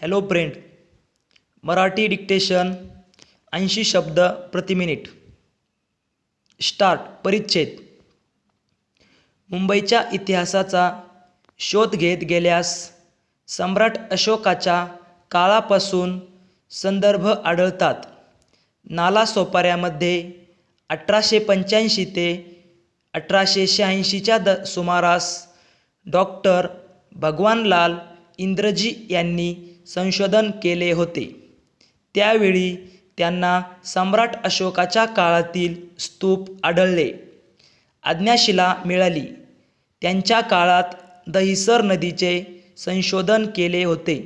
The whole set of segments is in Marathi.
Hello friend. मराठी डिक्टेशन 80 शब्द प्रति मिनिट. स्टार्ट. परिच्छेद. मुंबईच्या इतिहासाचा शोध घेत गेल्यास सम्राट अशोकाच्या काळापासून संदर्भ आढळतात. नालासोपाऱ्यामध्ये 1885 ते 1886च्या सुमारास डॉक्टर भगवानलाल इंद्रजी यांनी संशोधन केले होते. त्यावेळी त्यांना सम्राट अशोकाच्या काळातील स्तूप आढळले. आज्ञाशिला मिळाली. त्यांच्या काळात दहिसर नदीचे संशोधन केले होते.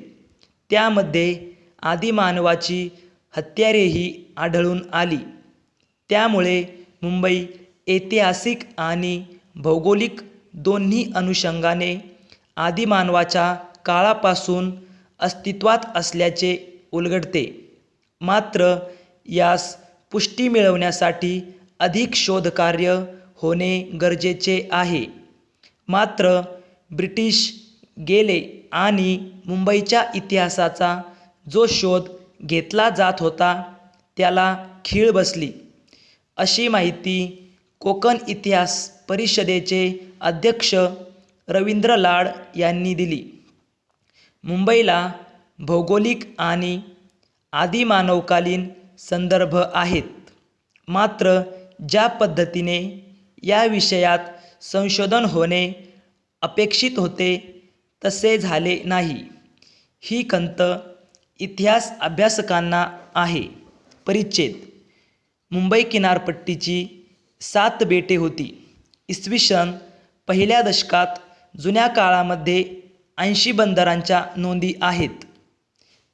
त्यामध्ये आदिमानवाची हत्यारेही आढळून आली. त्यामुळे मुंबई ऐतिहासिक आणि भौगोलिक दोन्ही अनुषंगाने आदिमानवाच्या काळापासून अस्तित्वात असल्याचे उलगडते. मात्र यास पुष्टी मिळवण्यासाठी अधिक शोधकार्य होणे गरजेचे आहे. मात्र ब्रिटिश गेले आणि मुंबईच्या इतिहासाचा जो शोध घेतला जात होता त्याला खीळ बसली, अशी माहिती कोकण इतिहास परिषदेचे अध्यक्ष रवींद्र लाड यांनी दिली. मुंबईला भौगोलिक आणि आदिमानवकालीन संदर्भ आहेत. मात्र ज्या पद्धतीने या विषयात संशोधन होणे अपेक्षित होते तसे झाले नाही, ही खंत इतिहास अभ्यासकांना आहे. परिच्छेद. मुंबई किनारपट्टीची 7 बेटे होती. इसवी सन पहिल्या दशकात जुन्या काळामध्ये 80 बंदरांच्या नोंदी आहेत.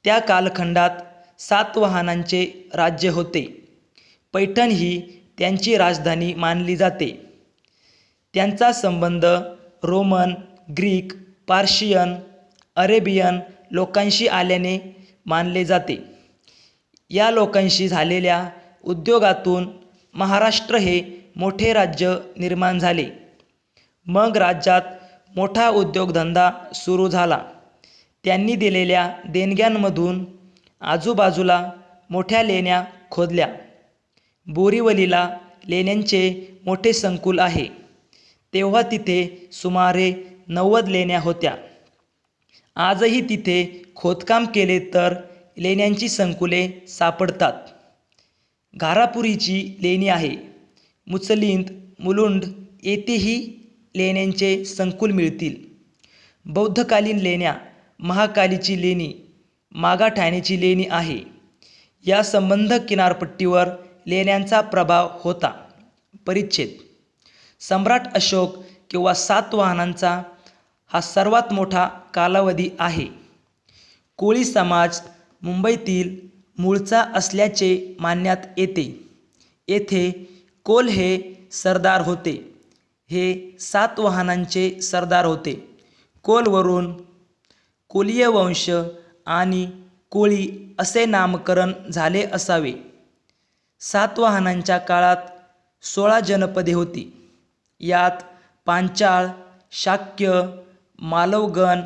त्या कालखंडात सातवाहनांचे राज्य होते. पैठण ही त्यांची राजधानी मानली जाते. त्यांचा संबंध रोमन, ग्रीक, पार्शियन, अरेबियन लोकांशी आल्याने मानले जाते. या लोकांशी झालेल्या उद्योगातून महाराष्ट्र हे मोठे राज्य निर्माण झाले. मग राज्यात मोठा उद्योगधंदा सुरू झाला. त्यांनी दिलेल्या देणग्यांमधून आजूबाजूला मोठ्या लेण्या खोदल्या. बोरीवलीला लेण्यांचे मोठे संकुल आहे. तेव्हा तिथे सुमारे 90 लेण्या होत्या. आजही तिथे खोदकाम केले तर लेण्यांची संकुले सापडतात. घारापुरीची लेणी आहे. मुचलिंद, मुलुंड येथेही लेण्यांचे संकुल मिळतील. बौद्धकालीन लेण्या, महाकालीची लेणी, मागाठाण्याची लेणी आहे. या संबंध किनारपट्टीवर लेण्यांचा प्रभाव होता. परिच्छेद. सम्राट अशोक किंवा सातवाहनांचा हा सर्वात मोठा कालावधी आहे. कोळी समाज मुंबईतील मूळचा असल्याचे मानण्यात येते. येथे कोल हे सरदार होते. हे सातवाहनांचे सरदार होते. कोलवरून कोलीय वंश आणि कोळी असे नामकरण झाले असावे. सातवाहनांच्या काळात 16 जनपदे होती. यात पांचाळ, शाक्य, मालवगण,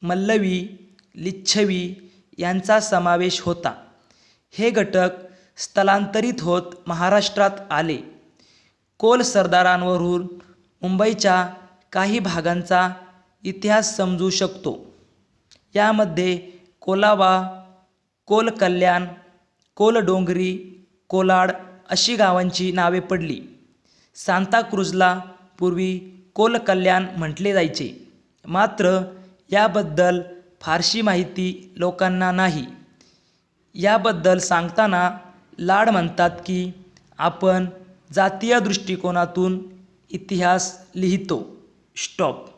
मल्लवी, लिच्छवी यांचा समावेश होता. हे घटक स्थलांतरित होत महाराष्ट्रात आले. कोल सरदारांवरून मुंबईच्या काही भागांचा इतिहास समजू शकतो. यामध्ये कोलावा, कोल कल्याण, कोलडोंगरी, कोलाड अशी गावांची नावे पडली. सांताक्रूजला पूर्वी कोल कल्याण म्हटले जायचे. मात्र याबद्दल फारशी माहिती लोकांना नाही. याबद्दल सांगताना लाड म्हणतात की आपण जातीय दृष्टिकोनातून इतिहास लिहितो. स्टॉप.